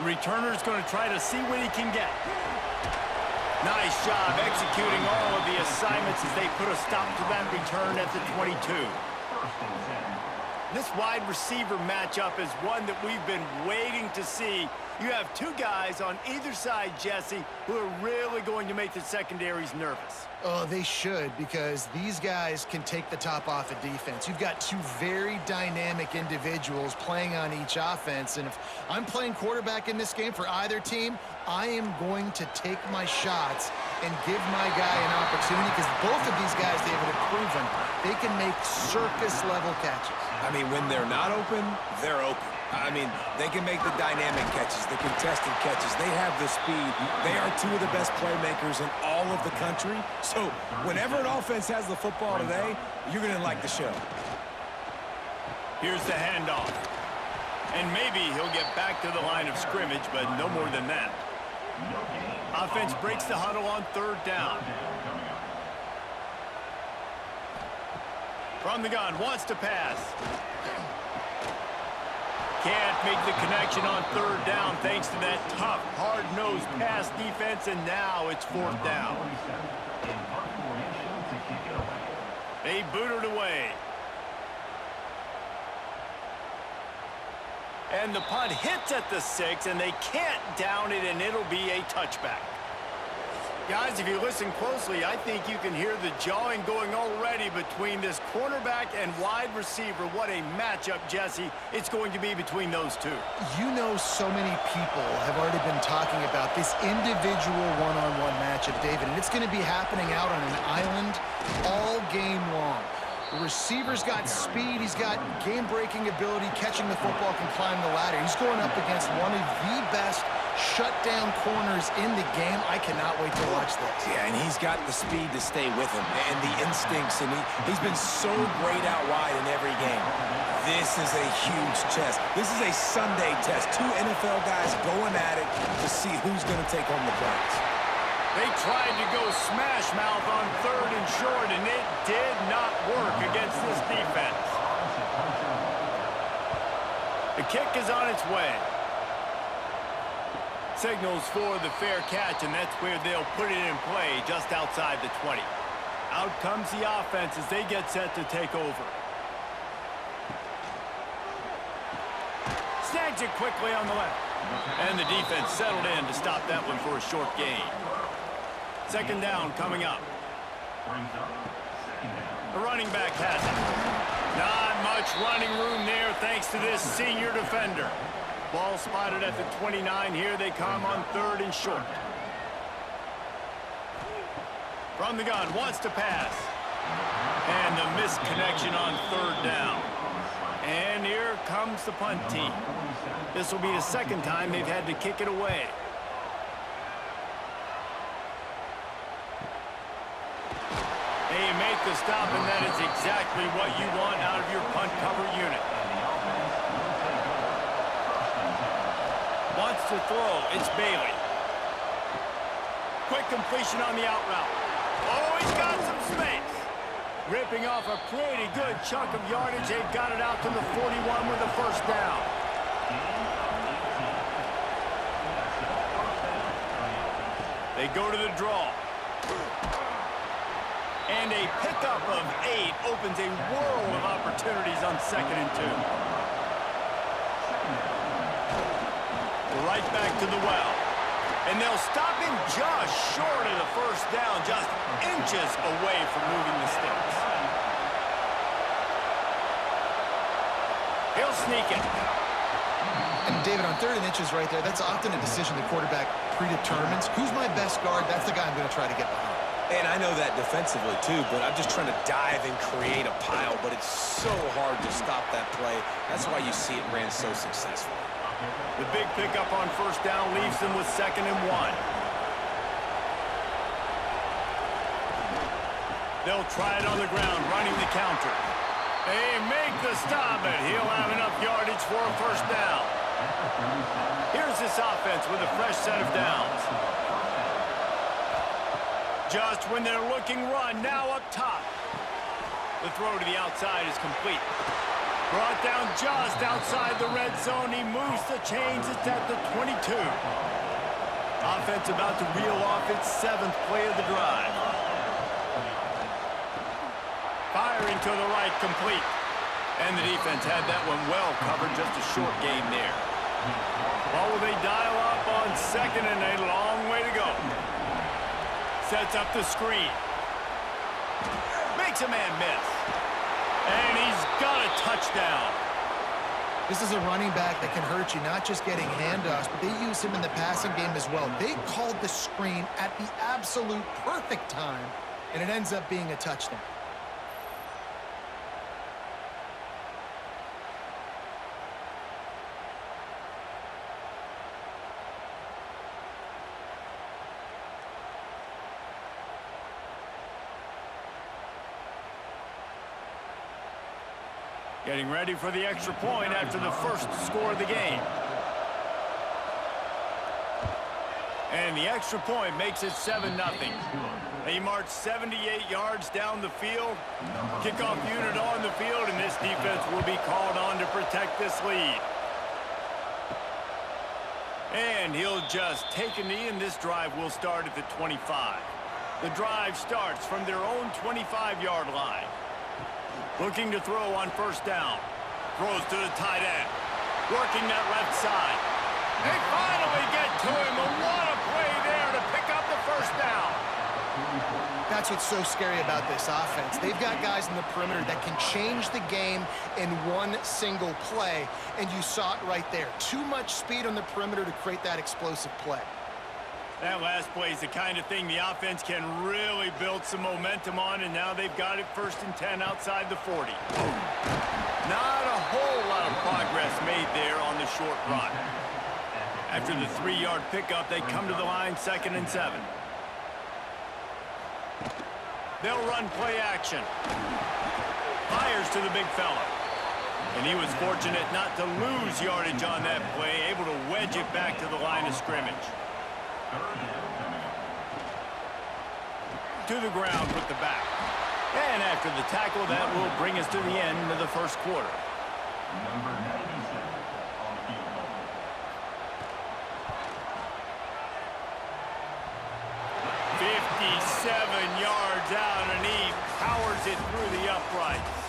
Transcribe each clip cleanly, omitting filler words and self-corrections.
The returner's going to try to see what he can get. Nice job executing all of the assignments as they put a stop to that return at the 22. This wide receiver matchup is one that we've been waiting to see. You have two guys on either side, Jesse, who are really going to make the secondaries nervous. Oh, they should, because these guys can take the top off a defense. You've got two very dynamic individuals playing on each offense, and if I'm playing quarterback in this game for either team, I am going to take my shots and give my guy an opportunity, because both of these guys, David, have proven they can make circus-level catches. I mean, when they're not open, they're open. I mean, they can make the dynamic catches, the contested catches. They have the speed. They are two of the best playmakers in all of the country. So whenever an offense has the football today, you're going to like the show. Here's the handoff. And maybe he'll get back to the line of scrimmage, but no more than that. Offense breaks the huddle on third down. From the gun, wants to pass. Can't make the connection on third down thanks to that tough, hard-nosed pass defense, and now it's fourth down. They boot it away. And the punt hits at the 6, and they can't down it, and it'll be a touchback. Guys, if you listen closely, I think you can hear the jawing going already between this cornerback and wide receiver. What a matchup, Jesse, it's going to be between those two. You know, so many people have already been talking about this individual one-on-one matchup, David, and it's going to be happening out on an island all game long. The receiver's got speed, he's got game-breaking ability, catching the football, can climb the ladder. He's going up against one of the best shutdown corners in the game. I cannot wait to watch this. Yeah, and he's got the speed to stay with him and the instincts, and he's been so great out wide in every game. This is a huge test. This is a Sunday test. Two NFL guys going at it to see who's going to take home the prize. They tried to go smash mouth on third and short, and it did not work against this defense. The kick is on its way. Signals for the fair catch, and that's where they'll put it in play just outside the 20. Out comes the offense as they get set to take over. Snags it quickly on the left. And the defense settled in to stop that one for a short gain. Second down coming up. The running back has it. Not much running room there thanks to this senior defender. Ball spotted at the 29. Here they come on third and short. From the gun, wants to pass. And the missed connection on third down. And here comes the punt team. This will be the second time they've had to kick it away. They make the stop, and that is exactly what you want out of your punt cover unit. Wants to throw. It's Bailey. Quick completion on the out route. Oh, he's got some space. Ripping off a pretty good chunk of yardage. They've got it out to the 41 with a first down. They go to the draw. And a pickup of 8 opens a world of opportunities on 2nd and 2. Right back to the well. And they'll stop him just short of the first down, just inches away from moving the sticks. He'll sneak it. And David, on 3rd and inches right there, that's often a decision the quarterback predetermines. Who's my best guard? That's the guy I'm going to try to get behind. And I know that defensively, too, but I'm just trying to dive and create a pile, but it's so hard to stop that play. That's why you see it ran so successfully. The big pickup on first down leaves them with 2nd and 1. They'll try it on the ground, running the counter. They make the stop, and he'll have enough yardage for a first down. Here's this offense with a fresh set of downs. Just when they're looking run, now up top. The throw to the outside is complete. Brought down just outside the red zone. He moves the chains. It's at the 22. Offense about to reel off its 7th play of the drive. Firing to the right, complete. And the defense had that one well covered, just a short game there. Well, will they dial up on 2nd and a long way to go? Sets up the screen. Makes a man miss. And he's got a touchdown. This is a running back that can hurt you, not just getting handoffs, but they use him in the passing game as well. They called the screen at the absolute perfect time, and it ends up being a touchdown. Getting ready for the extra point after the first score of the game. And the extra point makes it 7-0. They march 78 yards down the field. Kickoff unit on the field, and this defense will be called on to protect this lead. And he'll just take a knee, and this drive will start at the 25. The drive starts from their own 25-yard line. Looking to throw on first down. Throws to the tight end. Working that left side. They finally get to him. And what a play there to pick up the first down. That's what's so scary about this offense. They've got guys in the perimeter that can change the game in one single play, and you saw it right there. Too much speed on the perimeter to create that explosive play. That last play is the kind of thing the offense can really build some momentum on, and now they've got it 1st and 10 outside the 40. Not a whole lot of progress made there on the short run. After the 3-yard pickup, they come to the line 2nd and 7. They'll run play action. Fires to the big fella. And he was fortunate not to lose yardage on that play, able to wedge it back to the line of scrimmage. To the ground with the back. And after the tackle, that will bring us to the end of the first quarter. Number 97 on the field. 57 yards out, and he powers it through the uprights.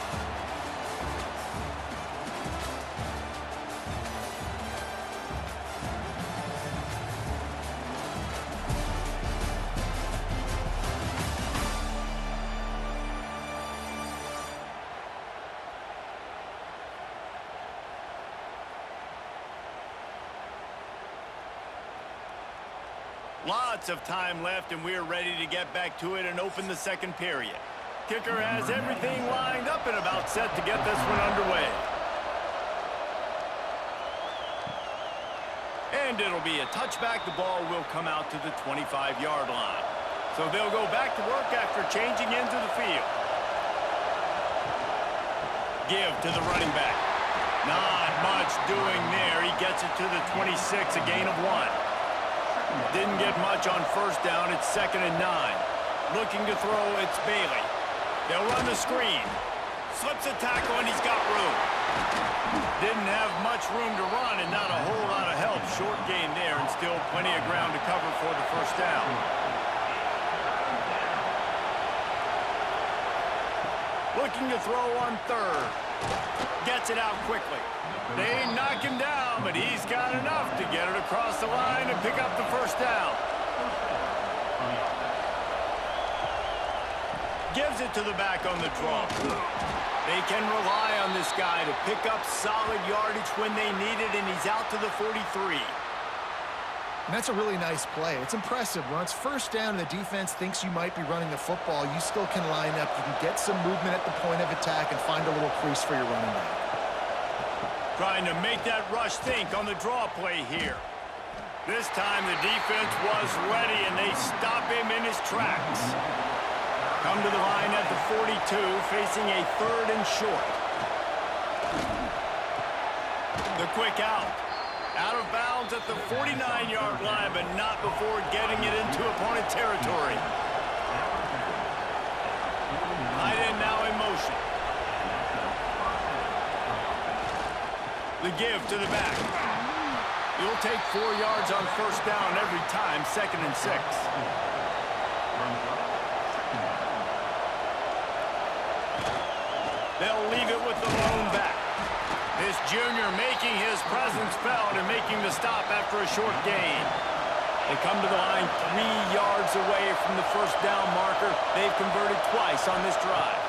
Lots of time left, and we're ready to get back to it and open the second period. Kicker has everything lined up and about set to get this one underway. And it'll be a touchback. The ball will come out to the 25-yard line. So they'll go back to work after changing into the field. Give to the running back. Not much doing there. He gets it to the 26, a gain of 1. Didn't get much on first down. It's 2nd and 9. Looking to throw, it's Bailey. They'll run the screen. Slips a tackle, and he's got room. Didn't have much room to run, and not a whole lot of help. Short gain there, and still plenty of ground to cover for the first down. Looking to throw on 3rd. Gets it out quickly. They knock him down, but he's got enough to get it across the line and pick up the first down. Gives it to the back on the draw. They can rely on this guy to pick up solid yardage when they need it, and he's out to the 43. And that's a really nice play. It's impressive. When it's first down and the defense thinks you might be running the football, you still can line up. You can get some movement at the point of attack and find a little crease for your running back. Trying to make that rush think on the draw play here. This time the defense was ready, and they stop him in his tracks. Come to the line at the 42, facing a 3rd and short. The quick out. Out of bounds at the 49-yard line, but not before getting it into opponent territory. Tight end now in motion. The give to the back. You'll take 4 yards on first down every time, 2nd and 6. They'll leave it with the lone back. This junior making his presence felt and making the stop after a short gain. They come to the line 3 yards away from the first down marker. They've converted twice on this drive.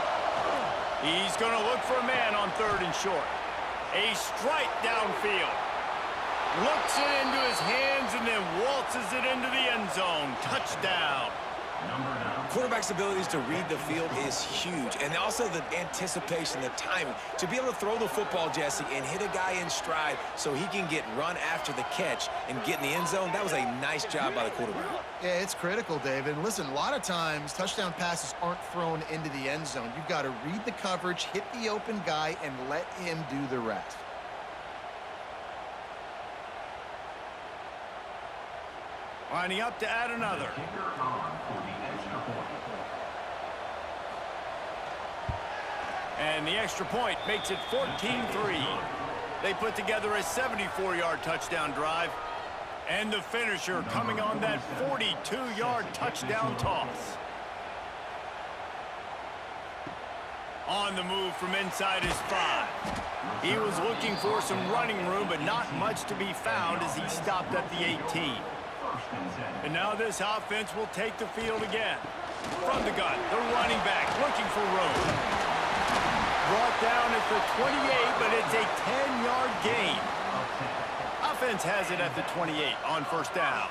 He's going to look for a man on 3rd and short. A strike downfield. Looks it into his hands and then waltzes it into the end zone. Touchdown. Quarterback's abilities to read the field is huge, and also the anticipation, the timing. To be able to throw the football, Jesse, and hit a guy in stride so he can get run after the catch and get in the end zone, that was a nice job by the quarterback. Yeah, it's critical, David. And listen, a lot of times, touchdown passes aren't thrown into the end zone. You've got to read the coverage, hit the open guy, and let him do the rest. Lining up to add another. And the extra point makes it 14-3. They put together a 74-yard touchdown drive. And the finisher coming on that 42-yard touchdown toss. On the move from inside his 5. He was looking for some running room, but not much to be found as he stopped at the 18. And now this offense will take the field again. From the gun, the running back looking for room. Brought down at the 28, but it's a 10-yard gain. Offense has it at the 28 on first down.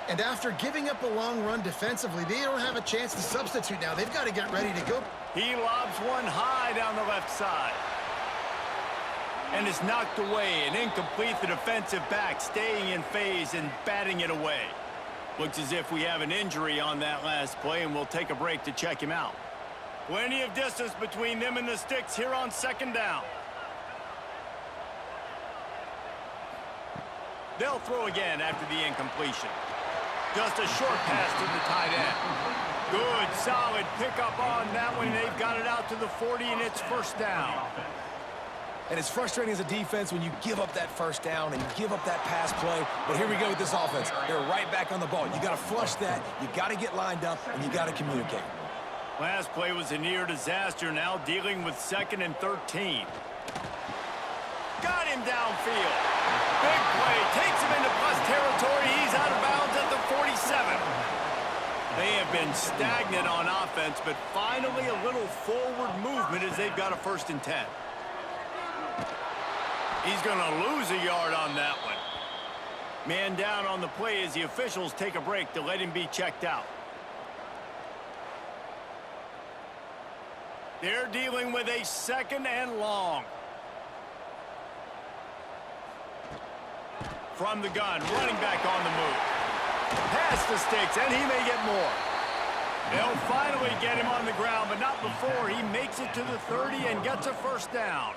And after giving up a long run defensively, they don't have a chance to substitute now. They've got to get ready to go. He lobs one high down the left side. And it's knocked away and incomplete. The defensive back staying in phase and batting it away. Looks as if we have an injury on that last play, and we'll take a break to check him out. Plenty of distance between them and the sticks here on 2nd down. They'll throw again after the incompletion. Just a short pass to the tight end. Good, solid pickup on that one. They've got it out to the 40, and it's first down. And it's frustrating as a defense when you give up that first down and you give up that pass play. But here we go with this offense. They're right back on the ball. You got to flush that. You got to get lined up, and you got to communicate. Last play was a near disaster. Now dealing with 2nd and 13. Got him downfield. Big play. Takes him into plus territory. He's out of bounds at the 47. They have been stagnant on offense, but finally a little forward movement as they've got a 1st and 10. He's going to lose a yard on that one. Man down on the play as the officials take a break to let him be checked out. They're dealing with a 2nd and long. From the gun, running back on the move. Past the sticks, and he may get more. They'll finally get him on the ground, but not before he makes it to the 30 and gets a first down.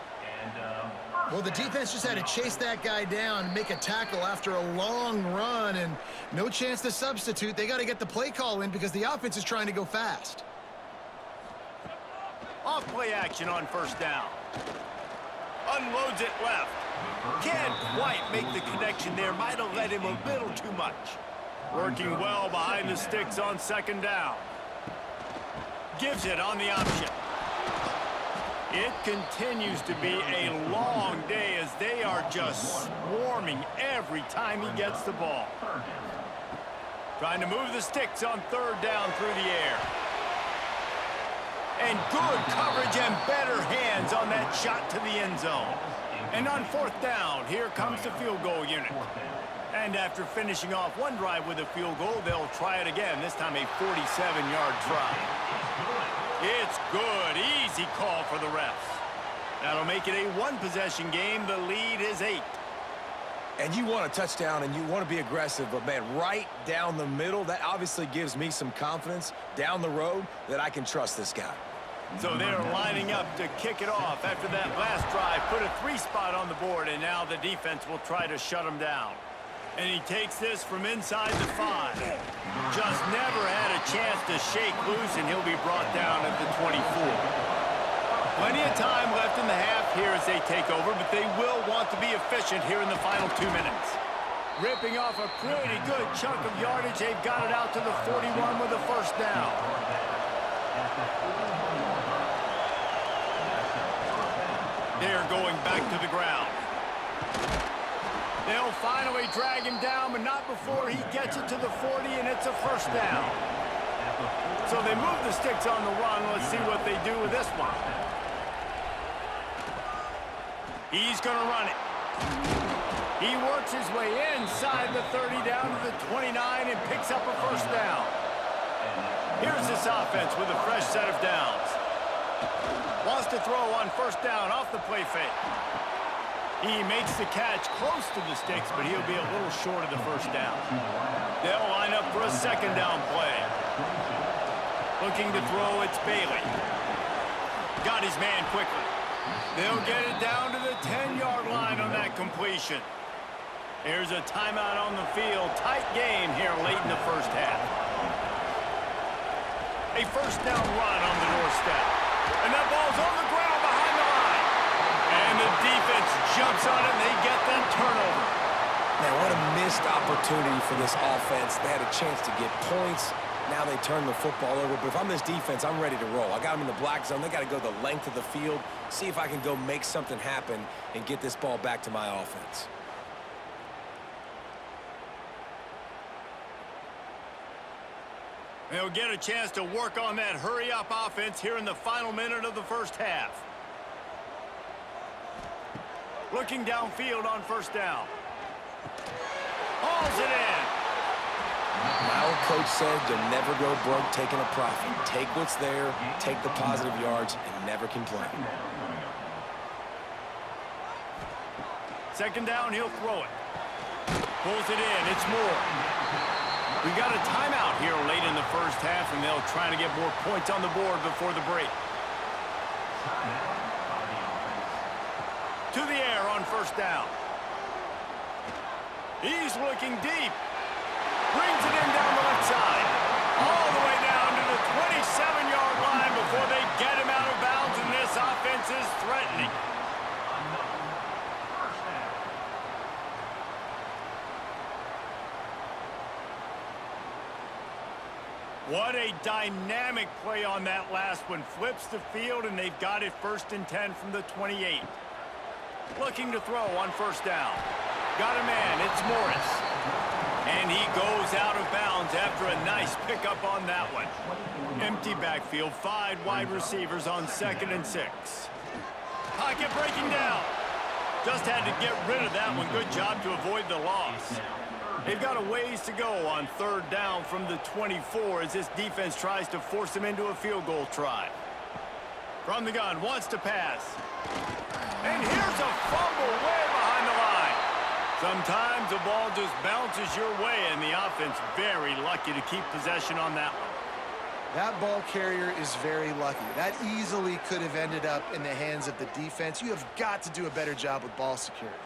Well, the defense just had to chase that guy down, make a tackle after a long run, and no chance to substitute. They got to get the play call in because the offense is trying to go fast. Off play action on first down. Unloads it left. Can't quite make the connection there. Might have led him a little too much. Working well behind the sticks on 2nd down. Gives it on the option. It continues to be a long day as they are just swarming every time he gets the ball. Trying to move the sticks on 3rd down through the air. And good coverage and better hands on that shot to the end zone. And on 4th down, here comes the field goal unit. And after finishing off one drive with a field goal, they'll try it again, this time a 47-yard try. It's good. Easy call for the refs. That'll make it a 1-possession game. The lead is 8. And you want a touchdown and you want to be aggressive, but, man, right down the middle, that obviously gives me some confidence down the road that I can trust this guy. So they're lining up to kick it off after that last drive. Put a 3-spot on the board, and now the defense will try to shut him down. And he takes this from inside the 5. Just never had a chance to shake loose, and he'll be brought down at the 24. Plenty of time left in the half here as as they take over, but they will want to be efficient here in the final 2 minutes. Ripping off a pretty good chunk of yardage. They've got it out to the 41 with a first down. They're going back to the ground. They'll finally drag him down, but not before he gets it to the 40, and it's a first down. So they move the sticks on the run. Let's see what they do with this one. He's going to run it. He works his way inside the 30 down to the 29 and picks up a first down. Here's this offense with a fresh set of downs. Wants to throw on first down off the play fake. He makes the catch close to the sticks, but he'll be a little short of the first down. They'll line up for a second down play. Looking to throw, it's Bailey. Got his man quickly. They'll get it down to the 10-yard line on that completion. Here's a timeout on the field. Tight game here late in the first half. A first down run on the doorstep. And that ball's on the ground behind the line. And the defense jumps on it, and they get that turnover. Man, what a missed opportunity for this offense. They had a chance to get points. Now they turn the football over. But if I'm this defense, I'm ready to roll. I got them in the black zone. They got to go the length of the field, see if I can go make something happen and get this ball back to my offense. They'll get a chance to work on that hurry-up offense here in the final minute of the first half. Looking downfield on first down. Hauls it in. My old coach said you'll never go broke taking a profit. Take what's there, take the positive yards, and never complain. Second down, he'll throw it. Pulls it in. It's Moore. We got a timeout here late in the first half, and they'll try to get more points on the board before the break. To the air on first down. He's looking deep. Brings it in down the left side. All the way down to the 27-yard line before they get him out of bounds, and this offense is threatening. What a dynamic play on that last one. Flips the field, and they've got it 1st and 10 from the 28. Looking to throw on first down. Got a man. It's Morris. And he goes out of bounds after a nice pickup on that one. Empty backfield. 5 wide receivers on 2nd and 6. Pocket breaking down. Just had to get rid of that one. Good job to avoid the loss. They've got a ways to go on 3rd down from the 24 as this defense tries to force them into a field goal try. From the gun, wants to pass. And here's a fumble way behind the line. Sometimes the ball just bounces your way, and the offense very lucky to keep possession on that one. That ball carrier is very lucky. That easily could have ended up in the hands of the defense. You have got to do a better job with ball security.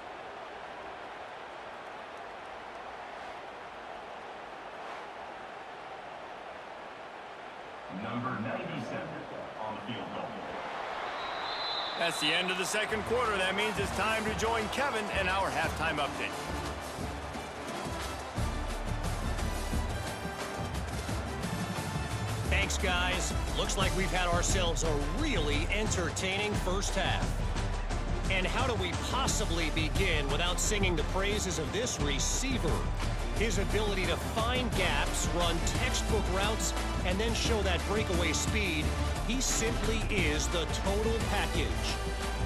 Number 97 on the field goal. That's the end of the second quarter. That means it's time to join Kevin and our halftime update. Thanks, guys. Looks like we've had ourselves a really entertaining first half. And how do we possibly begin without singing the praises of this receiver? His ability to find gaps, run textbook routes, and then show that breakaway speed. He simply is the total package.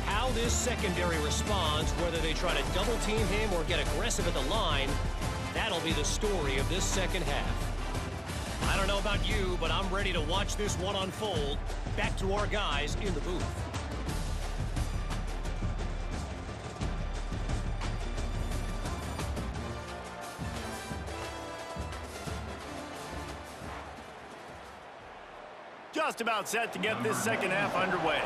How this secondary responds, whether they try to double team him or get aggressive at the line, that'll be the story of this second half. I don't know about you, but I'm ready to watch this one unfold. Back to our guys in the booth. Just about set to get this second half underway.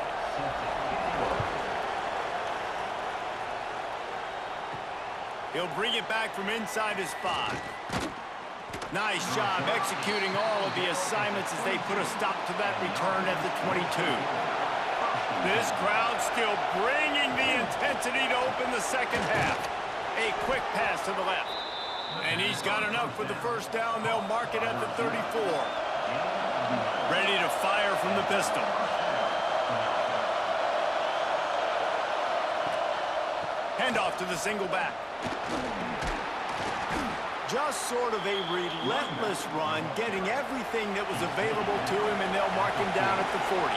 He'll bring it back from inside his 5. Nice job executing all of the assignments as they put a stop to that return at the 22. This crowd still bringing the intensity to open the second half. A quick pass to the left. And he's got enough for the first down. They'll mark it at the 34. Ready to fire from the pistol. Handoff to the single back. Just sort of a relentless run, getting everything that was available to him, and they'll mark him down at the 40.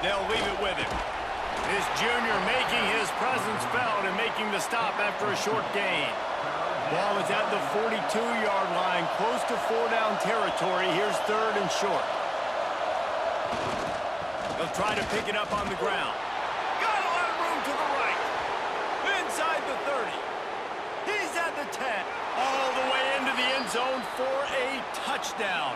They'll leave it with him. This junior making his presence felt and making the stop after a short gain. Ball is at the 42-yard line, close to 4-down territory. Here's third and short. They'll try to pick it up on the ground. Got a lot of room to the right. Inside the 30. He's at the 10. All the way into the end zone for a touchdown.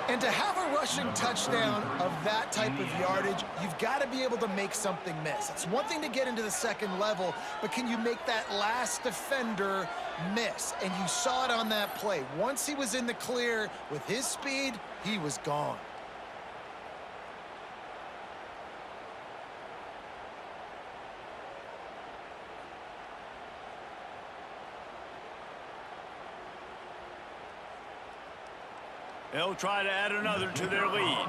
And to have a rushing touchdown of that type of yardage, you've got to be able to make something miss. It's one thing to get into the second level, but can you make that last defender miss? And you saw it on that play. Once he was in the clear with his speed, he was gone. They'll try to add another to their lead.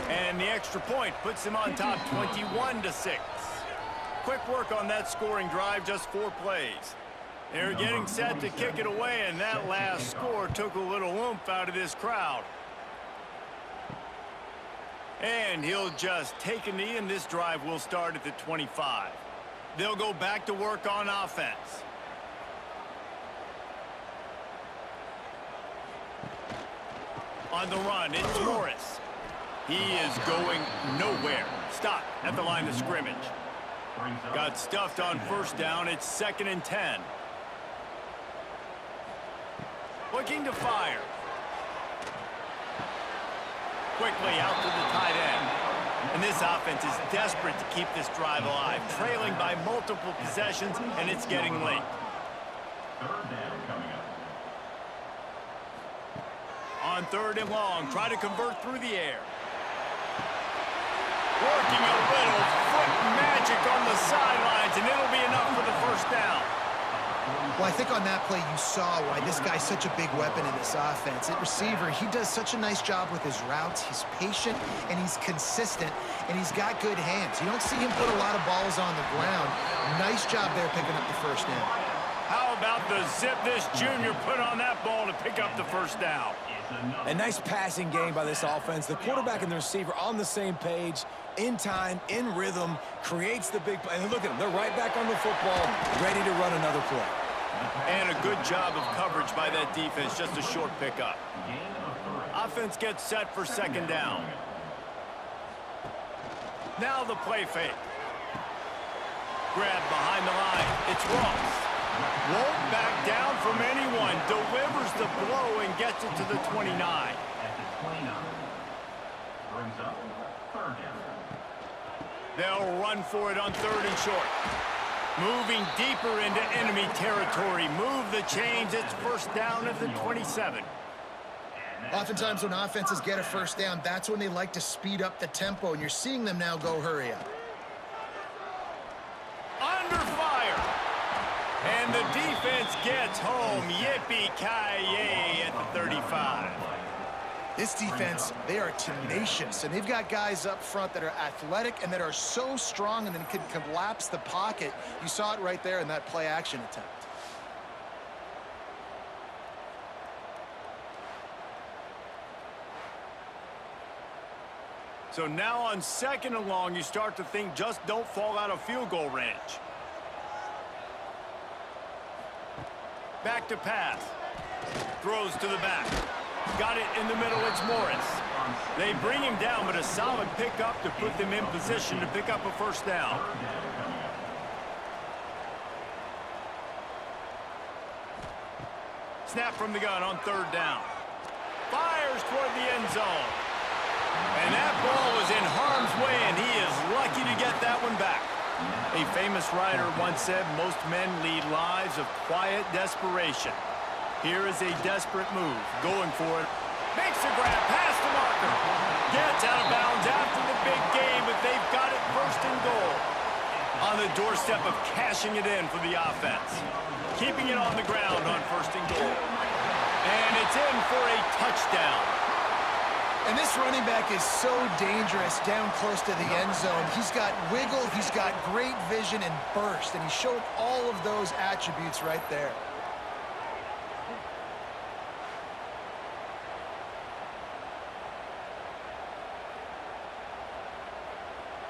And the extra point puts them on top 21-6. Quick work on that scoring drive, just 4 plays. They're getting set to kick it away, and that last score took a little oomph out of this crowd. And he'll just take a knee, and this drive will start at the 25. They'll go back to work on offense. On the run, it's Morris. He is going nowhere. Stop at the line of scrimmage. Got stuffed on first down. It's 2nd and 10. Looking to fire. Quickly out to the tight end. And this offense is desperate to keep this drive alive, trailing by multiple possessions, and it's getting late. On 3rd and long, try to convert through the air. Working a little foot magic on the sidelines, and it'll be enough for the first down. Well, I think on that play you saw why this guy's such a big weapon in this offense. At receiver, he does such a nice job with his routes. He's patient, and he's consistent, and he's got good hands. You don't see him put a lot of balls on the ground. Nice job there picking up the first down. How about the zip this junior put on that ball to pick up the first down? A nice passing game by this offense. The quarterback and the receiver on the same page, in time, in rhythm, creates the big play. And look at them. They're right back on the football, ready to run another play. And a good job of coverage by that defense, just a short pickup. Offense gets set for 2nd down. Now the play fake. Grab behind the line. It's Ross. Won't back down from anyone. Delivers the blow and gets it to the 29. At the 29. Brings up 3rd down. They'll run for it on 3rd and short. Moving deeper into enemy territory. Move the chains. It's first down at the 27. Oftentimes when offenses get a first down, that's when they like to speed up the tempo, and you're seeing them now go hurry up. Under fire. And the defense gets home. Yippee-ki-yay at the 35. This defense, they are tenacious, and they've got guys up front that are athletic and that are so strong and then can collapse the pocket. You saw it right there in that play-action attempt. So now on 2nd and long, you start to think just don't fall out of field goal range. Back to pass. Throws to the back. Got it in the middle, it's Morris. They bring him down, but a solid pickup to put them in position to pick up a first down. Snap from the gun on 3rd down. Fires toward the end zone. And that ball was in harm's way, and he is lucky to get that one back. A famous writer once said, most men lead lives of quiet desperation. Here is a desperate move. Going for it. Makes a grab pass. On the doorstep of cashing it in for the offense. Keeping it on the ground on 1st and goal. And it's in for a touchdown. And this running back is so dangerous down close to the end zone. He's got wiggle, he's got great vision and burst, and he showed all of those attributes right there.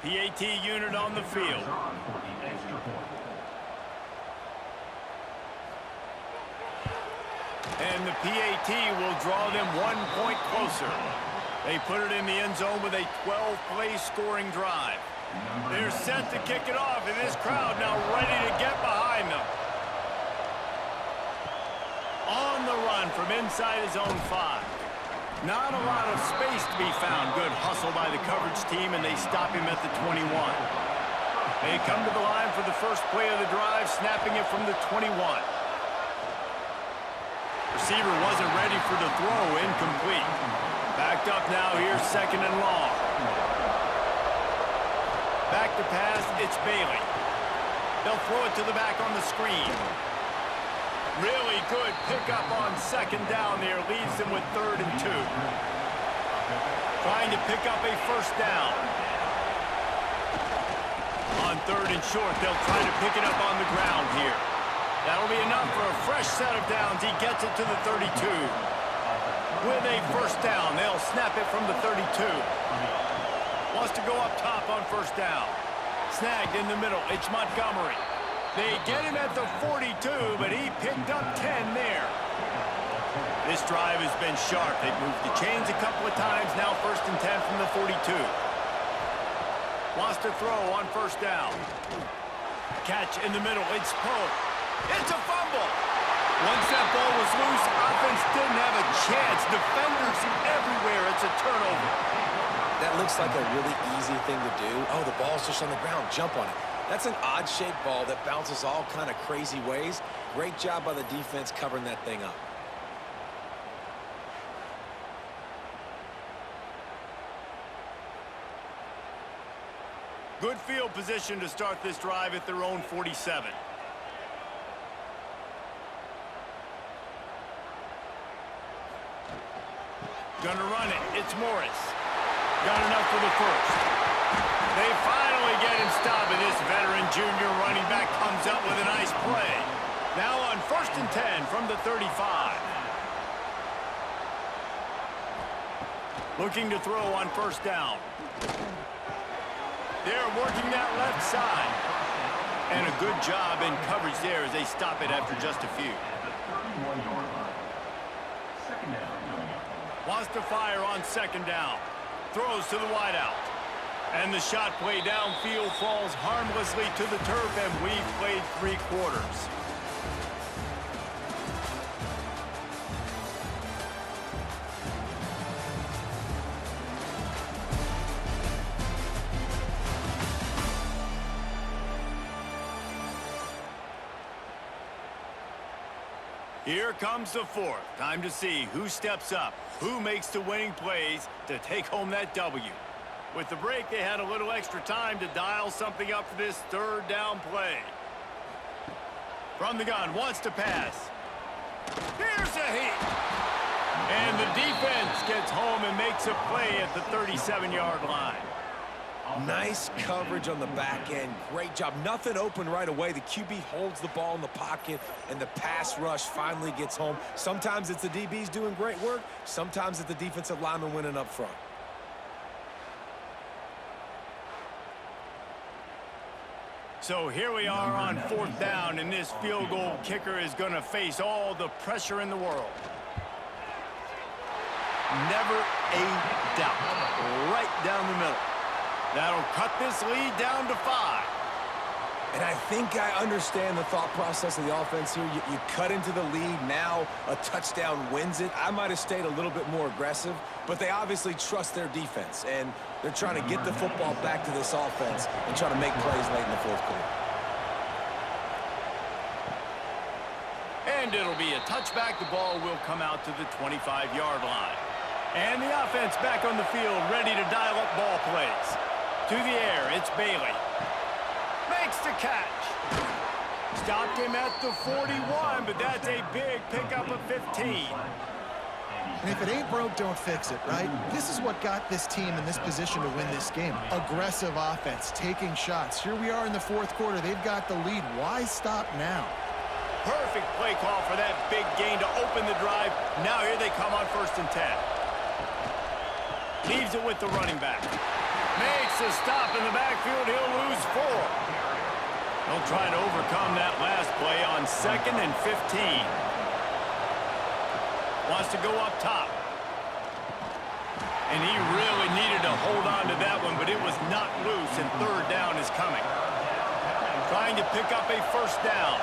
PAT unit on the field. And the PAT will draw them 1 point closer. They put it in the end zone with a 12-play scoring drive. They're set to kick it off, and this crowd now ready to get behind them. On the run from inside his own 5. Not a lot of space to be found. Good hustle by the coverage team, and they stop him at the 21. They come to the line for the first play of the drive, snapping it from the 21. Receiver wasn't ready for the throw, incomplete. Backed up now here, 2nd and long. Back to pass, it's Bailey. They'll throw it to the back on the screen. Really good pickup on 2nd down there. Leaves them with 3rd and 2. Trying to pick up a 1st down. On 3rd and short, they'll try to pick it up on the ground here. That'll be enough for a fresh set of downs. He gets it to the 32. With a 1st down, they'll snap it from the 32. Wants to go up top on 1st down. Snagged in the middle. It's Montgomery. They get him at the 42, but he picked up 10 there. This drive has been sharp. They've moved the chains a couple of times. Now 1st and 10 from the 42. Wants to throw on 1st down. Catch in the middle. It's Poe. It's a fumble. Once that ball was loose, offense didn't have a chance. Defenders everywhere. It's a turnover. That looks like a really easy thing to do. Oh, the ball's just on the ground. Jump on it. That's an odd-shaped ball that bounces all kind of crazy ways. Great job by the defense covering that thing up. Good field position to start this drive at their own 47. Gonna run it. It's Morris. Got enough for the 1st. They finally get him stopped, and this veteran junior running back comes up with a nice play. Now on 1st and 10 from the 35. Looking to throw on 1st down. They're working that left side. And a good job in coverage there as they stop it after just a few. Wants to fire on 2nd down. Throws to the wideout. And the shot play downfield falls harmlessly to the turf, and we've played 3 quarters. Here comes the 4th. Time to see who steps up, who makes the winning plays to take home that W. With the break, they had a little extra time to dial something up for this 3rd down play. From the gun, wants to pass. Here's a hit. And the defense gets home and makes a play at the 37-yard line. Nice coverage on the back end. Great job. Nothing open right away. The QB holds the ball in the pocket, and the pass rush finally gets home. Sometimes it's the DBs doing great work. Sometimes it's the defensive lineman winning up front. So here we are on 4th down, and this field goal kicker is going to face all the pressure in the world. Never a doubt. Right down the middle. That'll cut this lead down to 5. And I think I understand the thought process of the offense here. You cut into the lead. Now a touchdown wins it. I might have stayed a little bit more aggressive, but they obviously trust their defense, and they're trying to get the football back to this offense and try to make plays late in the 4th quarter. And it'll be a touchback. The ball will come out to the 25-yard line. And the offense back on the field, ready to dial up ball plays. To the air, it's Bailey. Makes the catch. Stopped him at the 41, but that's a big pickup of 15. And if it ain't broke, don't fix it, right? This is what got this team in this position to win this game. Aggressive offense, taking shots. Here we are in the fourth quarter. They've got the lead. Why stop now? Perfect play call for that big gain to open the drive. Now here they come on 1st and 10. Leaves it with the running back. Makes a stop in the backfield. He'll lose 4. They'll try to overcome that last play on 2nd and 15. Wants to go up top. And he really needed to hold on to that one, but it was not loose, and 3rd down is coming. Trying to pick up a 1st down.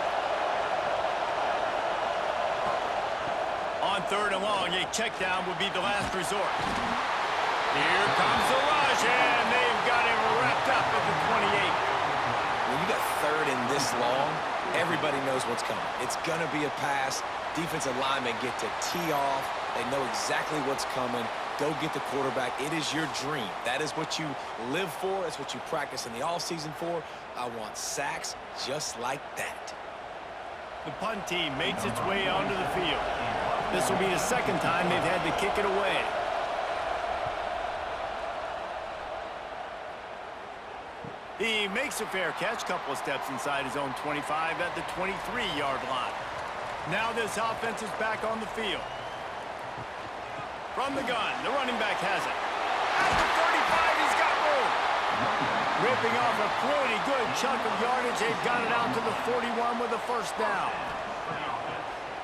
On 3rd and long, a check down would be the last resort. Here comes the rush, and they've got him wrapped up at the 28. When you got 3rd and this long, everybody knows what's coming. It's going to be a pass. Defensive linemen get to tee off. They know exactly what's coming. Go get the quarterback. It is your dream. That is what you live for. That's what you practice in the offseason for. I want sacks just like that. The punt team makes its way onto the field. This will be the 2nd time they've had to kick it away. He makes a fair catch, couple of steps inside his own 25 at the 23-yard line. Now this offense is back on the field. From the gun, the running back has it. At the 35, he's got room. Ripping off a pretty good chunk of yardage. They've got it out to the 41 with a 1st down.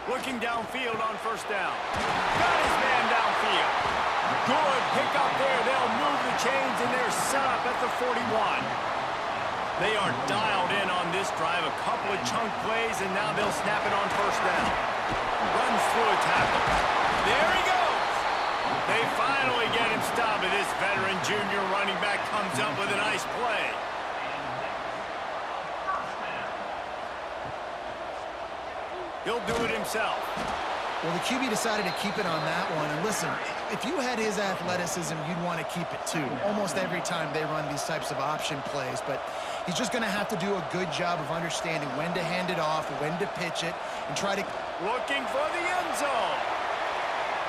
Looking downfield on 1st down. Got his man downfield. Good pickup there. They'll move the chains, and they're set up at the 41. They are dialed in on this drive. A couple of chunk plays, and now they'll snap it on 1st down. Runs through a tackle. There he goes. They finally get him stopped, and this veteran junior running back comes up with a nice play. He'll do it himself. Well, the QB decided to keep it on that one. And listen, if you had his athleticism, you'd want to keep it too. Almost every time they run these types of option plays. But he's just going to have to do a good job of understanding when to hand it off, when to pitch it, and try to... Looking for the end zone.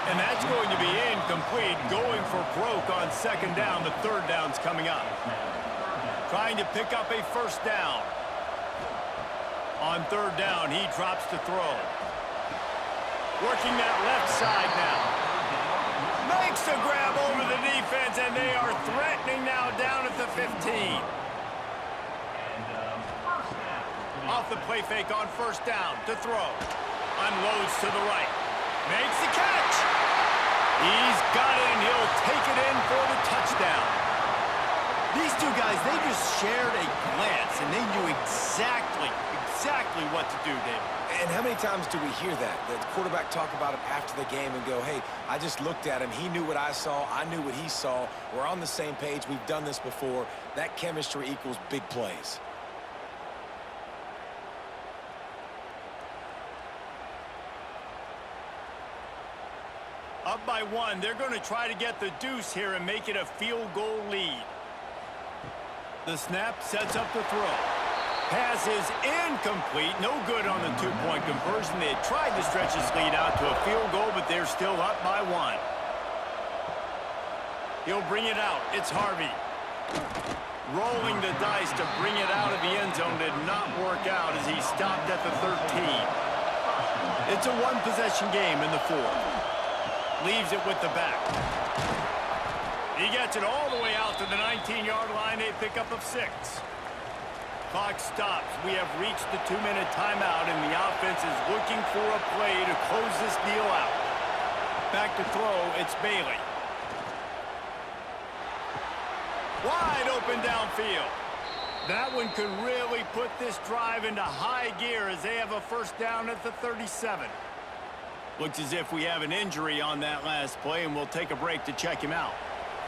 And that's going to be incomplete. Going for broke on 2nd down. The 3rd down's coming up. Trying to pick up a 1st down. On 3rd down, he drops to throw. Working that left side now. Makes the grab over the defense, and they are threatening now down at the 15. Off the play fake on 1st down to throw. Unloads to the right. Makes the catch. He's got it, and he'll take it in for the touchdown. These two guys, they just shared a glance, and they knew exactly what to do, David. And how many times do we hear that? The quarterback talk about it after the game and go, hey, I just looked at him. He knew what I saw. I knew what he saw. We're on the same page. We've done this before. That chemistry equals big plays. Up by 1, they're going to try to get the deuce here and make it a field goal lead. The snap sets up the throw. Pass is incomplete. No good on the 2-point conversion. They had tried to stretch this lead out to a field goal, but they're still up by 1. He'll bring it out. It's Harvey. Rolling the dice to bring it out of the end zone did not work out as he stopped at the 13. It's a 1-possession game in the 4th. Leaves it with the back. He gets it all the way out to the 19-yard line. A pickup of 6. Clock stops. We have reached the 2-minute timeout, and the offense is looking for a play to close this deal out. Back to throw, it's Bailey. Wide open downfield. That one could really put this drive into high gear as they have a 1st down at the 37. Looks as if we have an injury on that last play, and we'll take a break to check him out.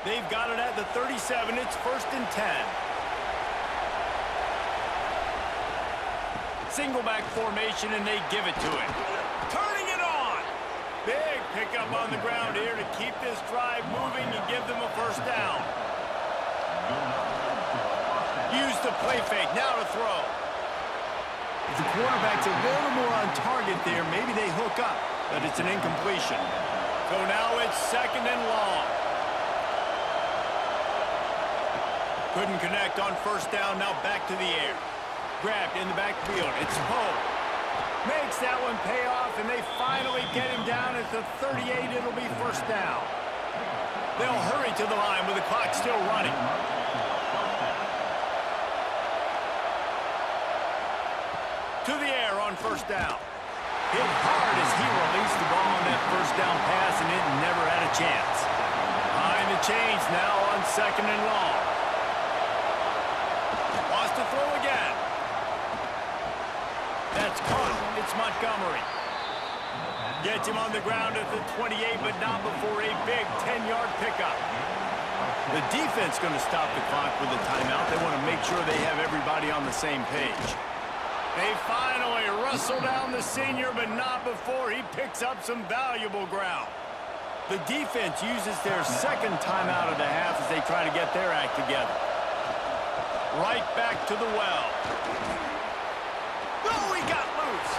They've got it at the 37. It's 1st and 10. Single back formation, and they give it to him. Turning it on. Big pickup on the ground here to keep this drive moving and give them a 1st down. used the play fake. Now to throw. If the quarterback's a little more on target there, maybe they hook up, but it's an incompletion. So now it's 2nd and long. Couldn't connect on 1st down. Now back to the air. Grabbed in the backfield. It's Poe. Makes that one pay off, and they finally get him down at the 38. It'll be 1st down. They'll hurry to the line with the clock still running. To the air on 1st down. Hit hard as he released the ball on that 1st down pass, and it never had a chance. Behind the chains now on 2nd and long. Wants to throw again. That's caught. It's Montgomery. Gets him on the ground at the 28, but not before a big 10-yard pickup. The defense going to stop the clock with a timeout. They want to make sure they have everybody on the same page. They finally wrestle down the senior, but not before he picks up some valuable ground. The defense uses their 2nd timeout of the half as they try to get their act together. Right back to the well. Oh, he got loose.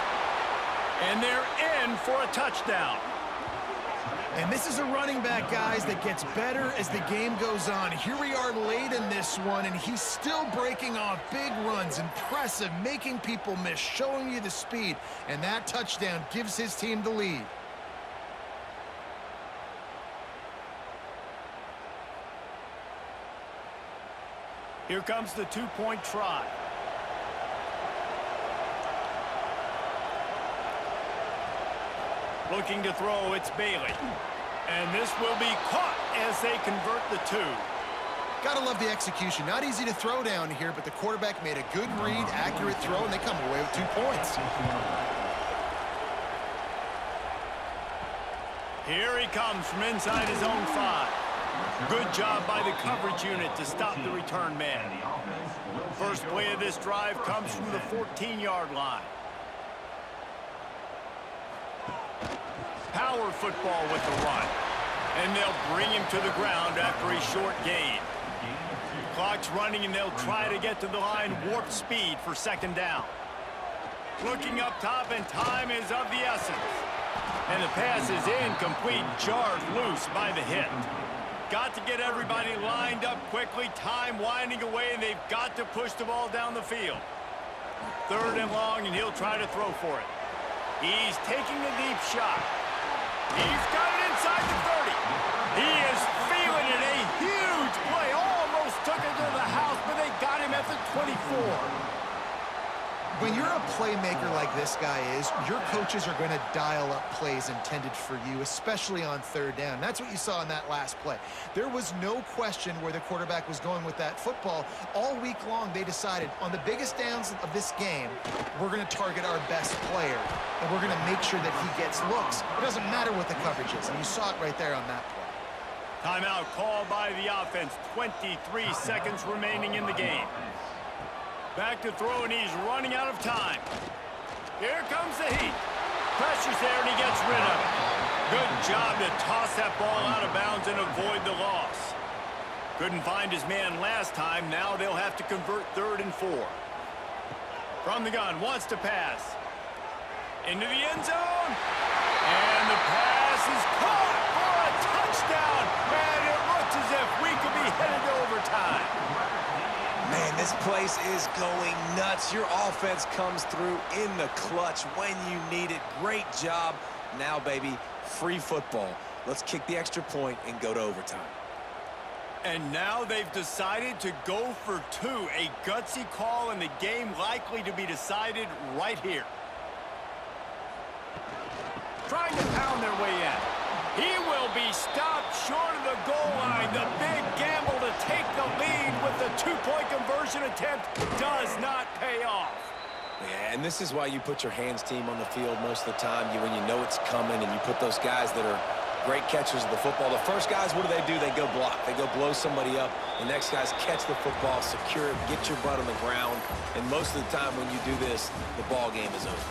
And they're in for a touchdown. And this is a running back, guys, that gets better as the game goes on. Here we are late in this one, and he's still breaking off big runs. Impressive, making people miss, showing you the speed. And that touchdown gives his team the lead. Here comes the 2-point try. Looking to throw, it's Bailey. And this will be caught as they convert the 2. Gotta love the execution. Not easy to throw down here, but the quarterback made a good read, accurate throw, and they come away with 2 points. Here he comes from inside his own 5. Good job by the coverage unit to stop the return man. First play of this drive comes from the 14-yard line. Power football with the run. And they'll bring him to the ground after a short gain. Clock's running, and they'll try to get to the line warp speed for 2nd down. Looking up top, and time is of the essence. And the pass is incomplete, jarred loose by the hit. Got to get everybody lined up quickly, time winding away, and they've got to push the ball down the field. 3rd and long, and he'll try to throw for it. He's taking a deep shot. He's got it inside the 30. He is feeling it. A huge play. Almost took it to the house, but they got him at the 24. When you're a playmaker like this guy is, your coaches are going to dial up plays intended for you, especially on 3rd down. That's what you saw in that last play. There was no question where the quarterback was going with that football. All week long, they decided on the biggest downs of this game, we're going to target our best player, and we're going to make sure that he gets looks. It doesn't matter what the coverage is, and you saw it right there on that play. Timeout called by the offense. 23 seconds remaining in the game. Back to throw, and he's running out of time. Here comes the heat. Pressure's there, and he gets rid of it. Good job to toss that ball out of bounds and avoid the loss. Couldn't find his man last time. Now they'll have to convert 3rd and 4. From the gun, wants to pass. Into the end zone. And the pass is caught for a touchdown. And it looks as if we could be headed to overtime. Man, this place is going nuts. Your offense comes through in the clutch when you need it. Great job. Now, baby, free football. Let's kick the extra point and go to overtime. And now they've decided to go for 2. A gutsy call, and the game likely to be decided right here. Trying to pound their way in. He will be stopped short of the goal line. The big gamble to take the lead with the 2-point conversion attempt does not pay off. Yeah, and this is why you put your hands team on the field most of the time. When you know it's coming, and you put those guys that are great catchers of the football. The first guys, what do? They go block. They go blow somebody up. The next guys catch the football, secure it, get your butt on the ground. And most of the time when you do this, the ball game is over.